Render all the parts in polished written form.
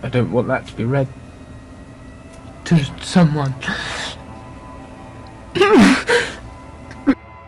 I don't want that to be read to someone.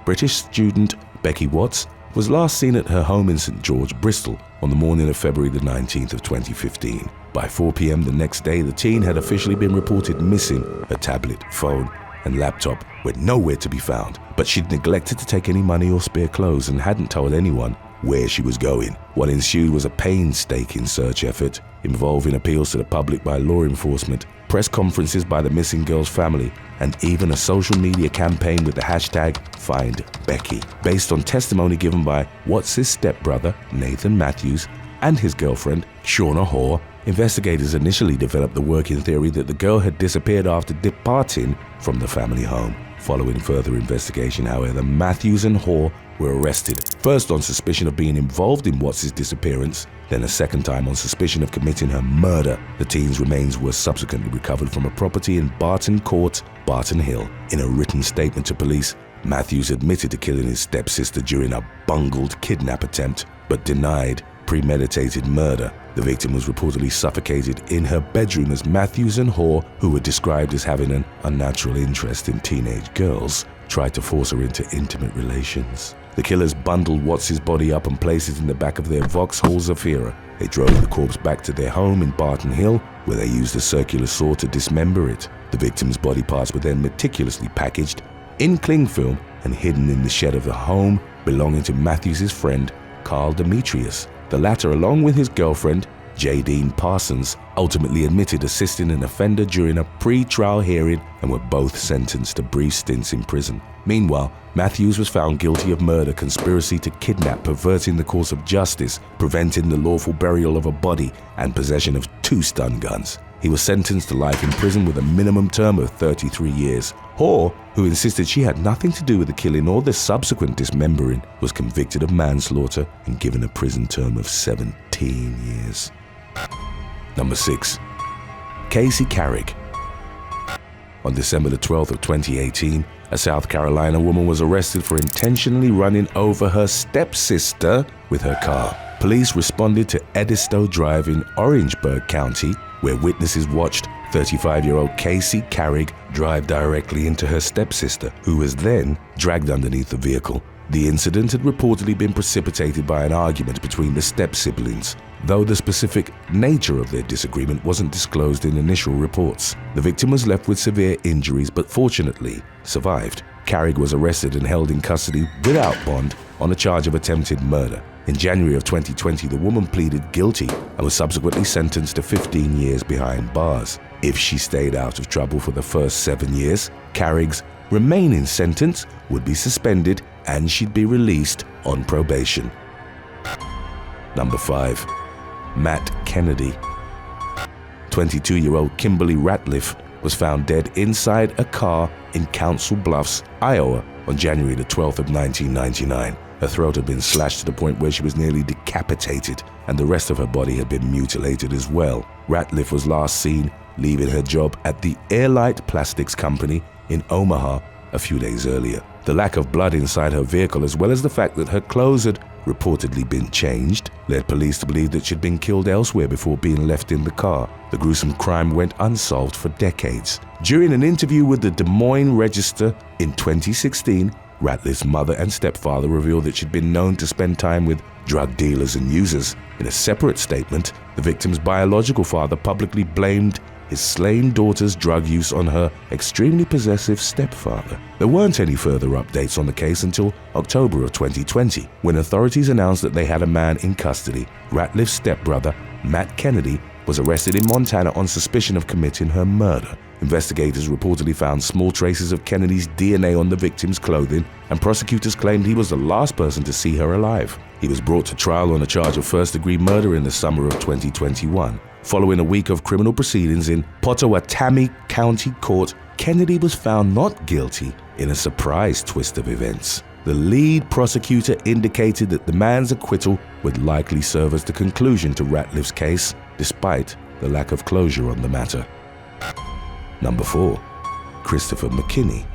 British student Becky Watts was last seen at her home in St George, Bristol on the morning of February the 19th of 2015. By 4 p.m. the next day, the teen had officially been reported missing. Her tablet, phone and laptop were nowhere to be found, but she'd neglected to take any money or spare clothes and hadn't told anyone where she was going. What ensued was a painstaking search effort involving appeals to the public by law enforcement, press conferences by the missing girl's family, and even a social media campaign with the hashtag #FindBecky. Based on testimony given by Watts' stepbrother, Nathan Matthews, and his girlfriend, Shauna Hoare, investigators initially developed the working theory that the girl had disappeared after departing from the family home. Following further investigation, however, Matthews and Hoare were arrested, first on suspicion of being involved in Watts' disappearance, then a second time on suspicion of committing her murder. The teen's remains were subsequently recovered from a property in Barton Court, Barton Hill. In a written statement to police, Matthews admitted to killing his stepsister during a bungled kidnap attempt, but denied premeditated murder. The victim was reportedly suffocated in her bedroom as Matthews and Hoare, who were described as having an unnatural interest in teenage girls, tried to force her into intimate relations. The killers bundled Watts' body up and placed it in the back of their Vauxhall Zafira. They drove the corpse back to their home in Barton Hill, where they used a circular saw to dismember it. The victim's body parts were then meticulously packaged in cling film and hidden in the shed of the home belonging to Matthews' friend, Carl Demetrius. The latter, along with his girlfriend, J. Dean Parsons, ultimately admitted assisting an offender during a pre-trial hearing and were both sentenced to brief stints in prison. Meanwhile, Matthews was found guilty of murder, conspiracy to kidnap, perverting the course of justice, preventing the lawful burial of a body, and possession of 2 stun guns. He was sentenced to life in prison with a minimum term of 33 years. Hoare, who insisted she had nothing to do with the killing or the subsequent dismembering, was convicted of manslaughter and given a prison term of 17 years. Number 6. Casey Carrick. On December the 12th of 2018, a South Carolina woman was arrested for intentionally running over her stepsister with her car. Police responded to Edisto Drive in Orangeburg County, where witnesses watched 35-year-old Casey Carrick drive directly into her stepsister, who was then dragged underneath the vehicle. The incident had reportedly been precipitated by an argument between the step-siblings, though the specific nature of their disagreement wasn't disclosed in initial reports. The victim was left with severe injuries but fortunately survived. Carrick was arrested and held in custody without bond on a charge of attempted murder. In January of 2020, the woman pleaded guilty and was subsequently sentenced to 15 years behind bars. If she stayed out of trouble for the first 7 years, Carrick's remaining sentence would be suspended and she'd be released on probation. Number 5. Matt Kennedy. 22-year-old Kimberly Ratliff was found dead inside a car in Council Bluffs, Iowa on January the 12th of 1999. Her throat had been slashed to the point where she was nearly decapitated, and the rest of her body had been mutilated as well. Ratliff was last seen leaving her job at the Airlight Plastics Company in Omaha a few days earlier. The lack of blood inside her vehicle, as well as the fact that her clothes had reportedly been changed, led police to believe that she'd been killed elsewhere before being left in the car. The gruesome crime went unsolved for decades. During an interview with the Des Moines Register in 2016, Ratliff's mother and stepfather revealed that she'd been known to spend time with drug dealers and users. In a separate statement, the victim's biological father publicly blamed his slain daughter's drug use on her extremely possessive stepfather. There weren't any further updates on the case until October of 2020, when authorities announced that they had a man in custody. Ratliff's stepbrother, Matt Kennedy, was arrested in Montana on suspicion of committing her murder. Investigators reportedly found small traces of Kennedy's DNA on the victim's clothing, and prosecutors claimed he was the last person to see her alive. He was brought to trial on a charge of first-degree murder in the summer of 2021. Following a week of criminal proceedings in Pottawatomie County Court, Kennedy was found not guilty in a surprise twist of events. The lead prosecutor indicated that the man's acquittal would likely serve as the conclusion to Ratliff's case, despite the lack of closure on the matter. Number 4. Christopher McKinney.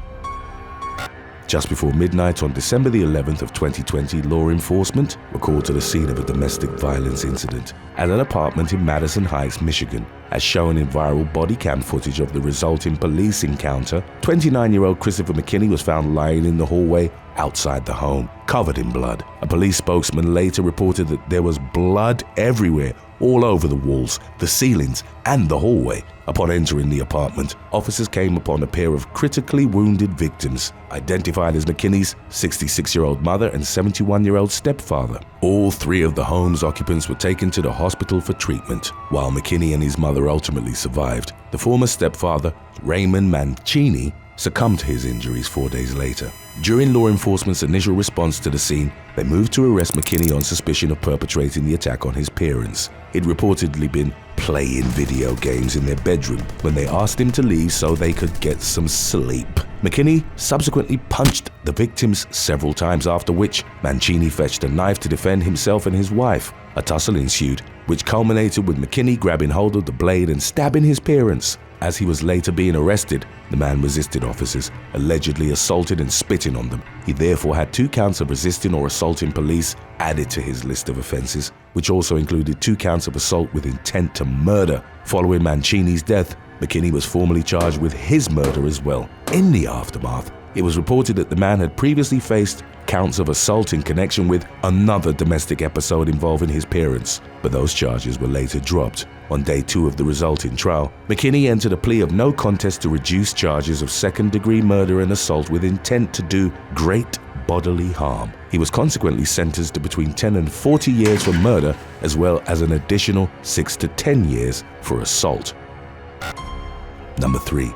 Just before midnight on December the 11th of 2020, law enforcement were called to the scene of a domestic violence incident at an apartment in Madison Heights, Michigan. As shown in viral body cam footage of the resulting police encounter, 29-year-old Christopher McKinney was found lying in the hallway outside the home, covered in blood. A police spokesman later reported that there was blood everywhere, all over the walls, the ceilings, and the hallway. Upon entering the apartment, officers came upon a pair of critically wounded victims, identified as McKinney's 66-year-old mother and 71-year-old stepfather. All three of the home's occupants were taken to the hospital for treatment. While McKinney and his mother ultimately survived, the former stepfather, Raymond Mancini, succumbed to his injuries 4 days later. During law enforcement's initial response to the scene, they moved to arrest McKinney on suspicion of perpetrating the attack on his parents. He'd reportedly been playing video games in their bedroom when they asked him to leave so they could get some sleep. McKinney subsequently punched the victims several times, after which Mancini fetched a knife to defend himself and his wife. A tussle ensued, which culminated with McKinney grabbing hold of the blade and stabbing his parents. As he was later being arrested, the man resisted officers, allegedly assaulted and spitting on them. He therefore had 2 counts of resisting or assaulting police added to his list of offenses, which also included 2 counts of assault with intent to murder. Following Mancini's death, McKinney was formally charged with his murder as well. In the aftermath, it was reported that the man had previously faced counts of assault in connection with another domestic episode involving his parents, but those charges were later dropped. On day 2 of the resulting trial, McKinney entered a plea of no contest to reduce charges of second-degree murder and assault with intent to do great bodily harm. He was consequently sentenced to between 10 and 40 years for murder, as well as an additional 6 to 10 years for assault. Number 3.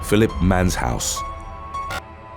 Philip Manshaus.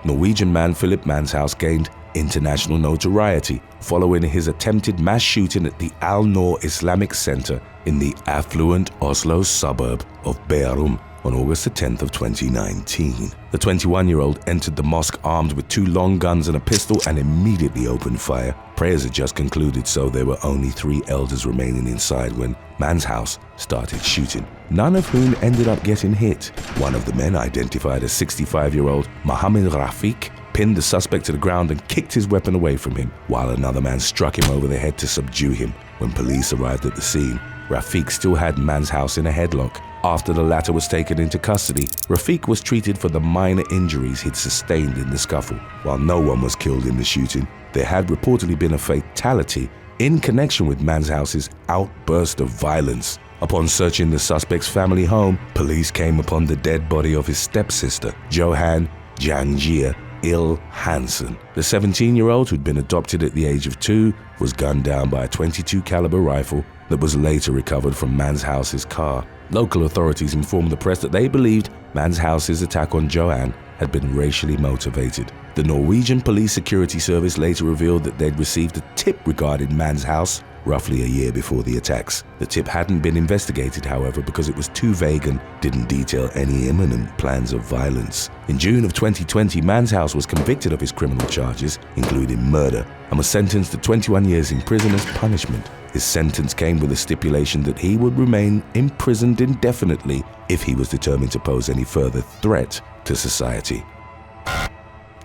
Norwegian man Philip Manshaus gained international notoriety following his attempted mass shooting at the Al-Noor Islamic Center in the affluent Oslo suburb of Bærum on August 10th of 2019. The 21-year-old entered the mosque armed with 2 long guns and a pistol and immediately opened fire. Prayers had just concluded, so there were only 3 elders remaining inside when Manshaus started shooting, none of whom ended up getting hit. One of the men, identified as 65-year-old Mohammed Rafiq, pinned the suspect to the ground and kicked his weapon away from him, while another man struck him over the head to subdue him. When police arrived at the scene, Rafiq still had Manshaus in a headlock. After the latter was taken into custody, Rafiq was treated for the minor injuries he'd sustained in the scuffle. While no one was killed in the shooting, there had reportedly been a fatality in connection with Manshaus's outburst of violence. Upon searching the suspect's family home, police came upon the dead body of his stepsister, Johan Jangjia Il Hansen. The 17-year-old, who'd been adopted at the age of 2, was gunned down by a .22 caliber rifle that was later recovered from Manshaus's car. Local authorities informed the press that they believed Manshaus's attack on Johan had been racially motivated. The Norwegian Police Security Service later revealed that they'd received a tip regarding Manshaus roughly a year before the attacks. The tip hadn't been investigated, however, because it was too vague and didn't detail any imminent plans of violence. In June of 2020, Manshaus was convicted of his criminal charges, including murder, and was sentenced to 21 years in prison as punishment. His sentence came with a stipulation that he would remain imprisoned indefinitely if he was determined to pose any further threat to society.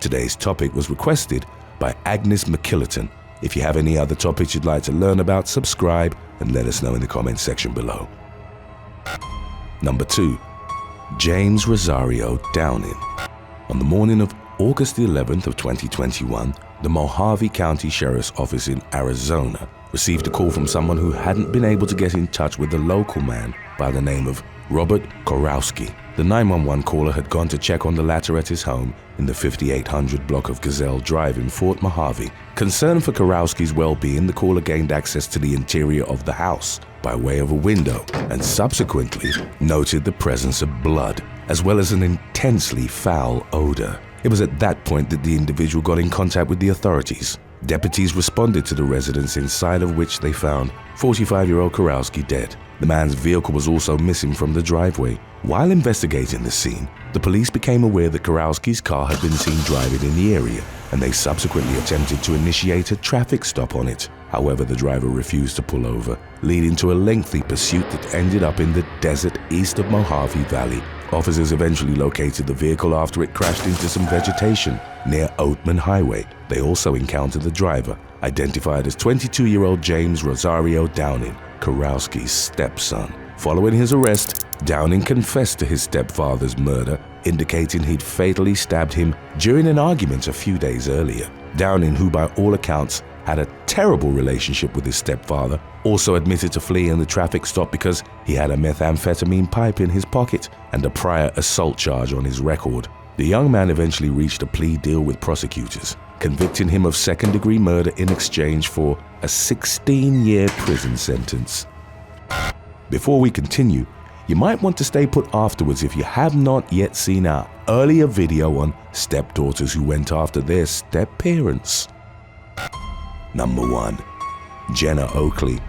Today's topic was requested by Agnes McKillerton. If you have any other topics you'd like to learn about, subscribe and let us know in the comments section below. Number 2. James Rosario Downing. On the morning of August the 11th of 2021, the Mojave County Sheriff's Office in Arizona received a call from someone who hadn't been able to get in touch with the local man by the name of Robert Korowski. The 911 caller had gone to check on the latter at his home in the 5800 block of Gazelle Drive in Fort Mojave. Concerned for Korowski's well-being, the caller gained access to the interior of the house by way of a window and subsequently noted the presence of blood, as well as an intensely foul odor. It was at that point that the individual got in contact with the authorities. Deputies responded to the residence, inside of which they found 45-year-old Korowski dead. The man's vehicle was also missing from the driveway. While investigating the scene, the police became aware that Korowski's car had been seen driving in the area, and they subsequently attempted to initiate a traffic stop on it. However, the driver refused to pull over, leading to a lengthy pursuit that ended up in the desert east of Mojave Valley. Officers eventually located the vehicle after it crashed into some vegetation near Oatman Highway. They also encountered the driver, identified as 22-year-old James Rosario Downing, Kurowski's stepson. Following his arrest, Downing confessed to his stepfather's murder, indicating he'd fatally stabbed him during an argument a few days earlier. Downing, who by all accounts had a terrible relationship with his stepfather, also admitted to fleeing the traffic stop because he had a methamphetamine pipe in his pocket and a prior assault charge on his record. The young man eventually reached a plea deal with prosecutors, convicting him of second-degree murder in exchange for a 16-year prison sentence. Before we continue, you might want to stay put afterwards if you have not yet seen our earlier video on stepdaughters who went after their step-parents. Number 1. Jenna Oakley.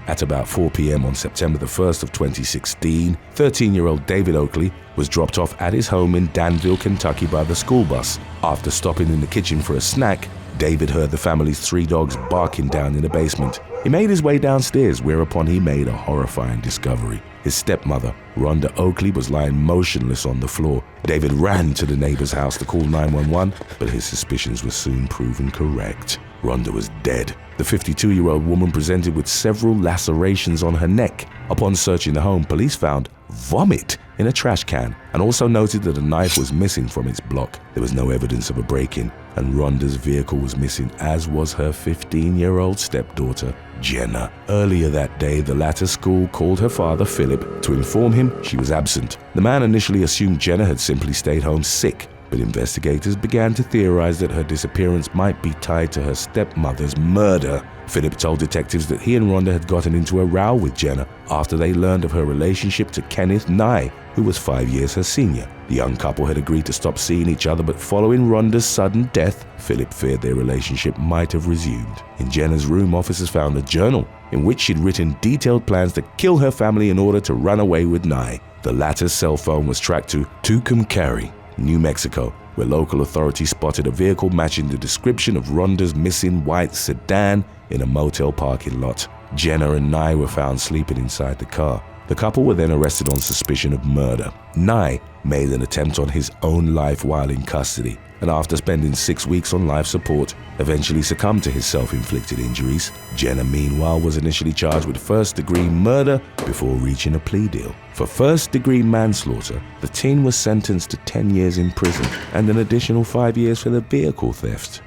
At about 4 p.m. on September the 1st of 2016, 13-year-old David Oakley was dropped off at his home in Danville, Kentucky by the school bus. After stopping in the kitchen for a snack, David heard the family's 3 dogs barking down in the basement. He made his way downstairs, whereupon he made a horrifying discovery. His stepmother, Rhonda Oakley, was lying motionless on the floor. David ran to the neighbor's house to call 911, but his suspicions were soon proven correct. Rhonda was dead. The 52-year-old woman presented with several lacerations on her neck. Upon searching the home, police found vomit in a trash can and also noted that a knife was missing from its block. There was no evidence of a break-in, and Rhonda's vehicle was missing, as was her 15-year-old stepdaughter, Jenna. Earlier that day, the latter school called her father, Philip, to inform him she was absent. The man initially assumed Jenna had simply stayed home sick, but investigators began to theorize that her disappearance might be tied to her stepmother's murder. Philip told detectives that he and Rhonda had gotten into a row with Jenna after they learned of her relationship to Kenneth Nye, who was 5 years her senior. The young couple had agreed to stop seeing each other, but following Rhonda's sudden death, Philip feared their relationship might have resumed. In Jenna's room, officers found a journal in which she'd written detailed plans to kill her family in order to run away with Nye. The latter's cell phone was tracked to Tucumcari, New Mexico, where local authorities spotted a vehicle matching the description of Rhonda's missing white sedan in a motel parking lot. Jenna and Nye were found sleeping inside the car. The couple were then arrested on suspicion of murder. Nye made an attempt on his own life while in custody, and after spending 6 weeks on life support, eventually succumbed to his self-inflicted injuries. Jenna, meanwhile, was initially charged with first-degree murder before reaching a plea deal. For first-degree manslaughter, the teen was sentenced to 10 years in prison and an additional 5 years for the vehicle theft.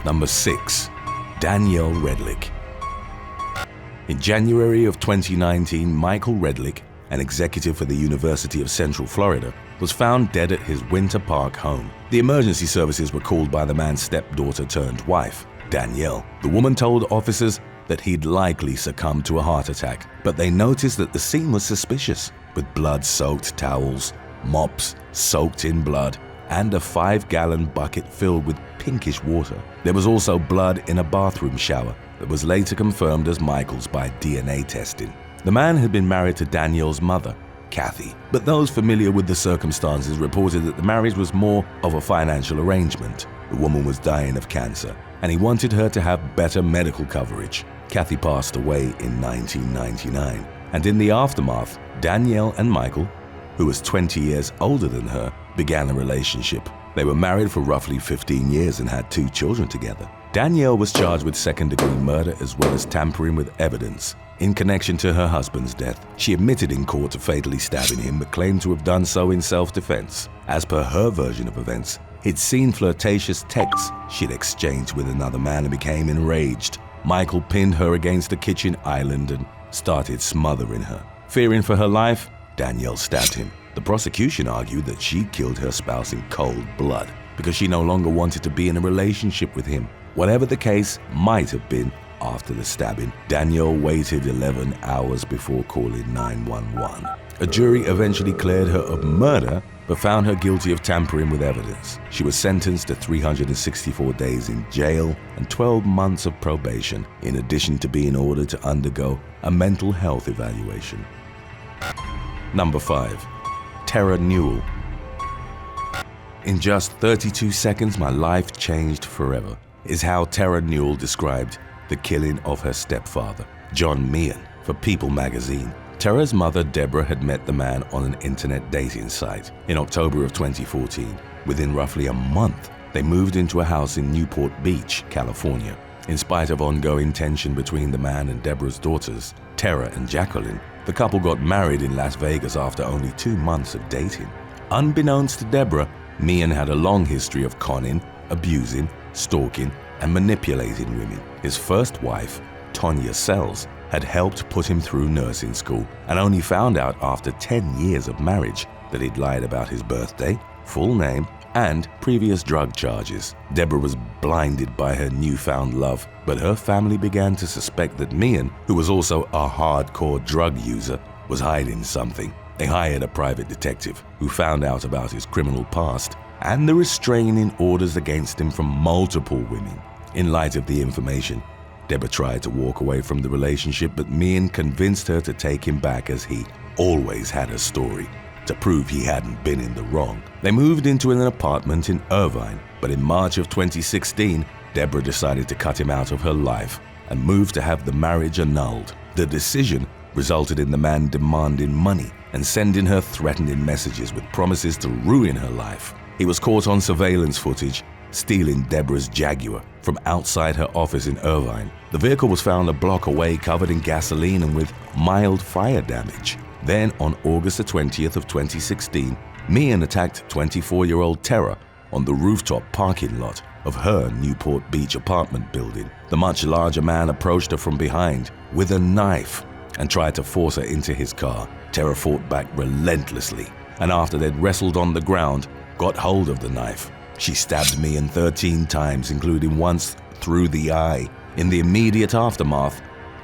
Number 6. Danielle Redlick. In January of 2019, Michael Redlick, an executive for the University of Central Florida, was found dead at his Winter Park home. The emergency services were called by the man's stepdaughter turned wife, Danielle. The woman told officers that he'd likely succumbed to a heart attack, but they noticed that the scene was suspicious, with blood-soaked towels, mops soaked in blood, and a 5-gallon bucket filled with pinkish water. There was also blood in a bathroom shower that was later confirmed as Michael's by DNA testing. The man had been married to Danielle's mother, Kathy, but those familiar with the circumstances reported that the marriage was more of a financial arrangement. The woman was dying of cancer, and he wanted her to have better medical coverage. Kathy passed away in 1999, and in the aftermath, Danielle and Michael, who was 20 years older than her, began a relationship. They were married for roughly 15 years and had 2 children together. Danielle was charged with second-degree murder as well as tampering with evidence in connection to her husband's death. She admitted in court to fatally stabbing him, but claimed to have done so in self-defense. As per her version of events, he'd seen flirtatious texts she'd exchanged with another man and became enraged. Michael pinned her against a kitchen island and started smothering her. Fearing for her life, Danielle stabbed him. The prosecution argued that she killed her spouse in cold blood because she no longer wanted to be in a relationship with him. Whatever the case might have been, after the stabbing, Danielle waited 11 hours before calling 911. A jury eventually cleared her of murder, but found her guilty of tampering with evidence. She was sentenced to 364 days in jail and 12 months of probation, in addition to being ordered to undergo a mental health evaluation. Number 5. Terra Newell. In just 32 seconds, my life changed forever. is how Terra Newell described the killing of her stepfather, John Meehan, for People magazine. Terra's mother, Deborah, had met the man on an internet dating site in October of 2014. Within roughly a month, they moved into a house in Newport Beach, California. In spite of ongoing tension between the man and Deborah's daughters, Terra and Jacqueline, the couple got married in Las Vegas after only 2 months of dating. Unbeknownst to Deborah, Meehan had a long history of conning, abusing, stalking, and manipulating women. His first wife, Tonya Sells, had helped put him through nursing school and only found out after 10 years of marriage that he'd lied about his birthday, full name, and previous drug charges. Deborah was blinded by her newfound love, but her family began to suspect that Meehan, who was also a hardcore drug user, was hiding something. They hired a private detective who found out about his criminal past and the restraining orders against him from multiple women. In light of the information, Deborah tried to walk away from the relationship, but Meehan convinced her to take him back as he always had a story to prove he hadn't been in the wrong. They moved into an apartment in Irvine, but in March of 2016, Deborah decided to cut him out of her life and moved to have the marriage annulled. The decision resulted in the man demanding money and sending her threatening messages with promises to ruin her life. He was caught on surveillance footage stealing Deborah's Jaguar from outside her office in Irvine. The vehicle was found a block away, covered in gasoline and with mild fire damage. Then, on August the 20th of 2016, Meehan attacked 24-year-old Terra on the rooftop parking lot of her Newport Beach apartment building. The much larger man approached her from behind with a knife and tried to force her into his car. Terra fought back relentlessly, and after they'd wrestled on the ground, got hold of the knife. She stabbed Meehan 13 times, including once through the eye. In the immediate aftermath,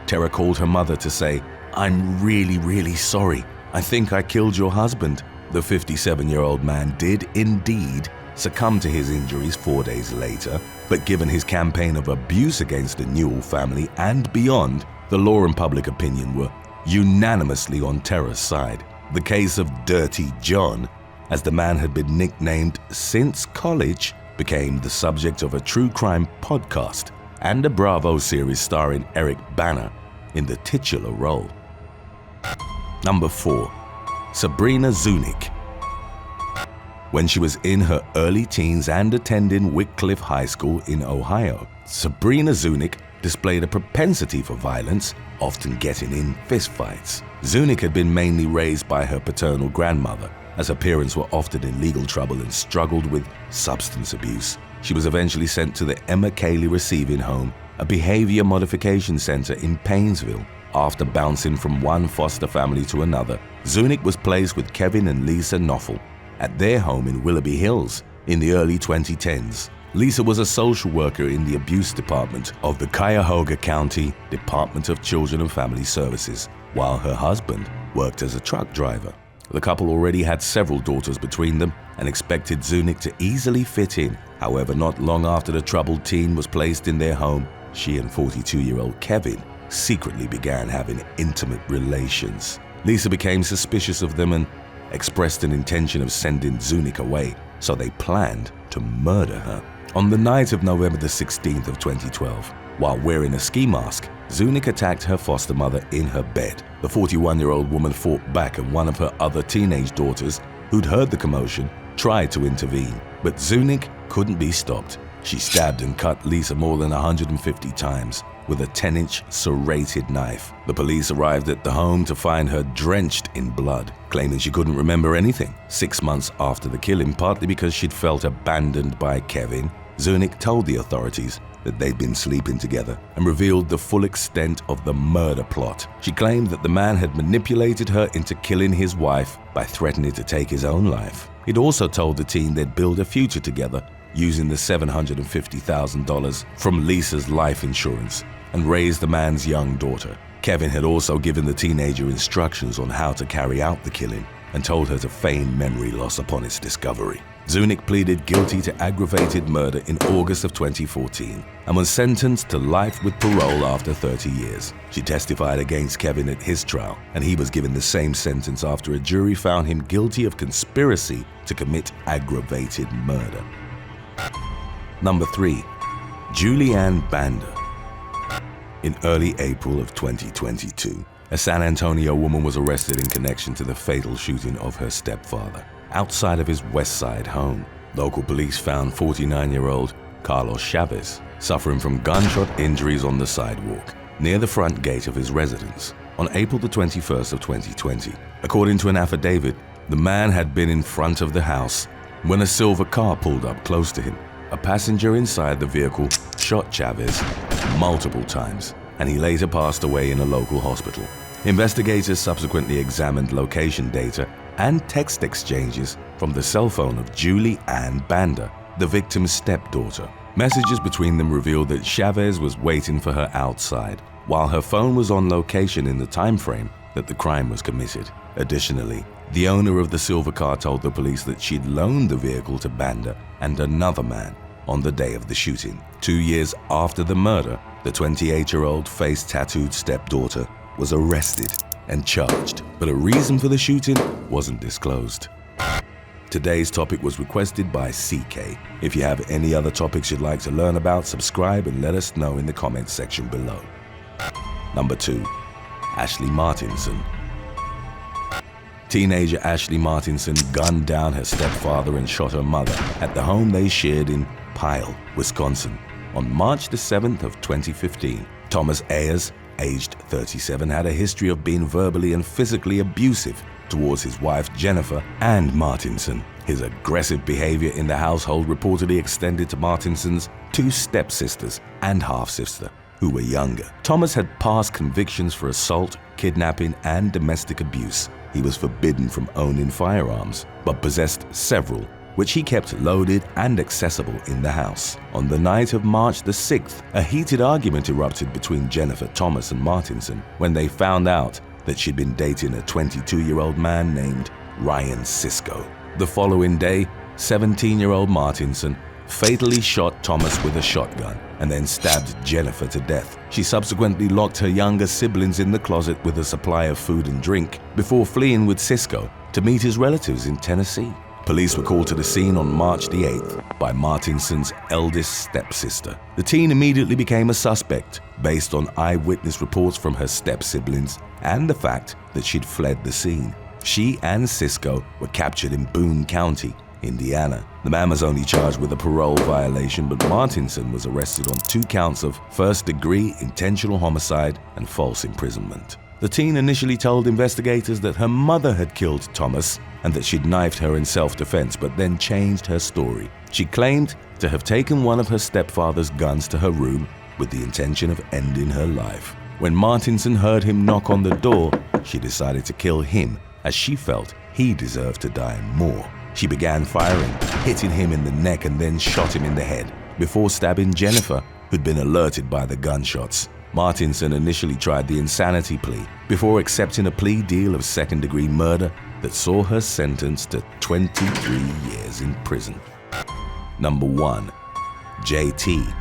Terra called her mother to say, "I'm really sorry. I think I killed your husband." The 57-year-old man did indeed succumb to his injuries 4 days later, but given his campaign of abuse against the Newell family and beyond, the law and public opinion were unanimously on Terra's side. The case of Dirty John, as the man had been nicknamed since college, became the subject of a true crime podcast and a Bravo series starring Eric Bana in the titular role. Number 4. Sabrina Zunik. When she was in her early teens and attending Wycliffe High School in Ohio, Sabrina Zunik displayed a propensity for violence, often getting in fistfights. Zunik had been mainly raised by her paternal grandmother, as her parents were often in legal trouble and struggled with substance abuse. She was eventually sent to the Emma Cayley Receiving Home, a behavior modification center in Painesville. After bouncing from one foster family to another, Zunik was placed with Kevin and Lisa Knoffel at their home in Willoughby Hills in the early 2010s. Lisa was a social worker in the abuse department of the Cuyahoga County Department of Children and Family Services, while her husband worked as a truck driver. The couple already had several daughters between them and expected Zunik to easily fit in. However, not long after the troubled teen was placed in their home, she and 42-year-old Kevin secretly began having intimate relations. Lisa became suspicious of them and expressed an intention of sending Zunik away, so they planned to murder her. On the night of November the 16th of 2012, while wearing a ski mask, Zunik attacked her foster mother in her bed. The 41-year-old woman fought back, and one of her other teenage daughters, who'd heard the commotion, tried to intervene. But Zunik couldn't be stopped. She stabbed and cut Lisa more than 150 times with a 10-inch serrated knife. The police arrived at the home to find her drenched in blood, claiming she couldn't remember anything. 6 months after the killing, partly because she'd felt abandoned by Kevin, Zunik told the authorities that they'd been sleeping together and revealed the full extent of the murder plot. She claimed that the man had manipulated her into killing his wife by threatening to take his own life. He'd also told the teen they'd build a future together using the $750,000 from Lisa's life insurance and raise the man's young daughter. Kevin had also given the teenager instructions on how to carry out the killing and told her to feign memory loss upon its discovery. Zunik pleaded guilty to aggravated murder in August of 2014 and was sentenced to life with parole after 30 years. She testified against Kevin at his trial, and he was given the same sentence after a jury found him guilty of conspiracy to commit aggravated murder. Number 3. Julianne Banda. In early April of 2022, a San Antonio woman was arrested in connection to the fatal shooting of her stepfather outside of his West Side home. Local police found 49-year-old Carlos Chavez suffering from gunshot injuries on the sidewalk near the front gate of his residence on April the 21st of 2020. According to an affidavit, the man had been in front of the house when a silver car pulled up close to him. A passenger inside the vehicle shot Chavez multiple times, and he later passed away in a local hospital. Investigators subsequently examined location data and text exchanges from the cell phone of Julianne Banda, the victim's stepdaughter. Messages between them revealed that Chavez was waiting for her outside, while her phone was on location in the time frame that the crime was committed. Additionally, the owner of the silver car told the police that she'd loaned the vehicle to Banda and another man on the day of the shooting. 2 years after the murder, the 28-year-old face-tattooed stepdaughter was arrested and charged, but a reason for the shooting wasn't disclosed. Today's topic was requested by CK. If you have any other topics you'd like to learn about, subscribe and let us know in the comments section below. Number 2. Ashley Martinson. Teenager Ashley Martinson gunned down her stepfather and shot her mother at the home they shared in Pyle, Wisconsin, on March the 7th of 2015. Thomas Ayers, aged 37, had a history of being verbally and physically abusive towards his wife Jennifer and Martinson. His aggressive behavior in the household reportedly extended to Martinson's 2 stepsisters and half-sister, who were younger. Thomas had past convictions for assault, kidnapping, and domestic abuse. He was forbidden from owning firearms, but possessed several, which he kept loaded and accessible in the house. On the night of March the 6th, a heated argument erupted between Jennifer, Thomas, and Martinson when they found out that she'd been dating a 22-year-old man named Ryan Cisco. The following day, 17-year-old Martinson fatally shot Thomas with a shotgun and then stabbed Jennifer to death. She subsequently locked her younger siblings in the closet with a supply of food and drink before fleeing with Cisco to meet his relatives in Tennessee. Police were called to the scene on March the 8th by Martinson's eldest stepsister. The teen immediately became a suspect based on eyewitness reports from her step-siblings and the fact that she'd fled the scene. She and Cisco were captured in Boone County, Indiana. The man was only charged with a parole violation, but Martinson was arrested on 2 counts of first-degree intentional homicide and false imprisonment. The teen initially told investigators that her mother had killed Thomas and that she'd knifed her in self-defense, but then changed her story. She claimed to have taken one of her stepfather's guns to her room with the intention of ending her life. When Martinson heard him knock on the door, she decided to kill him, as she felt he deserved to die more. She began firing, hitting him in the neck and then shot him in the head, before stabbing Jennifer, who'd been alerted by the gunshots. Martinson initially tried the insanity plea before accepting a plea deal of second-degree murder that saw her sentenced to 23 years in prison. Number 1. JT.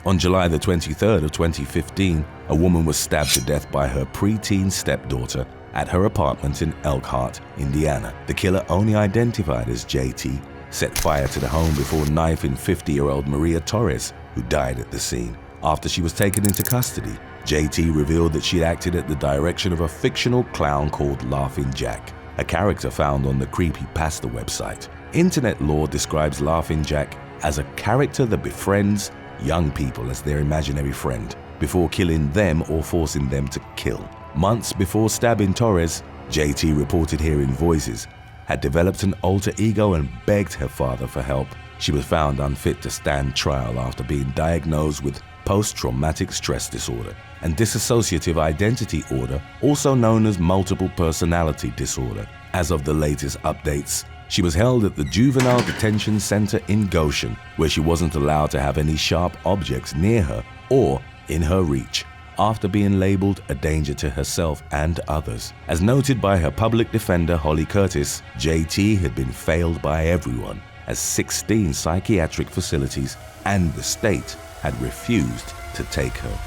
On July the 23rd of 2015, a woman was stabbed to death by her preteen stepdaughter at her apartment in Elkhart, Indiana. The killer, only identified as JT, set fire to the home before knifing 50-year-old Maria Torres, who died at the scene. After she was taken into custody, JT revealed that she acted at the direction of a fictional clown called Laughing Jack, a character found on the Creepypasta website. Internet lore describes Laughing Jack as a character that befriends young people as their imaginary friend before killing them or forcing them to kill. Months before stabbing Torres, JT reported hearing voices, had developed an alter ego and begged her father for help. She was found unfit to stand trial after being diagnosed with post-traumatic stress disorder and dissociative identity order, also known as multiple personality disorder. As of the latest updates, she was held at the Juvenile Detention Center in Goshen, where she wasn't allowed to have any sharp objects near her or in her reach, after being labeled a danger to herself and others. As noted by her public defender, Holly Curtis, JT had been failed by everyone, as 16 psychiatric facilities and the state had refused to take her.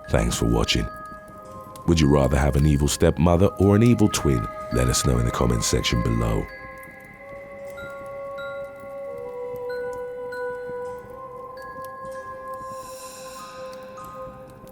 Thanks for watching. Would you rather have an evil stepmother or an evil twin? Let us know in the comments section below.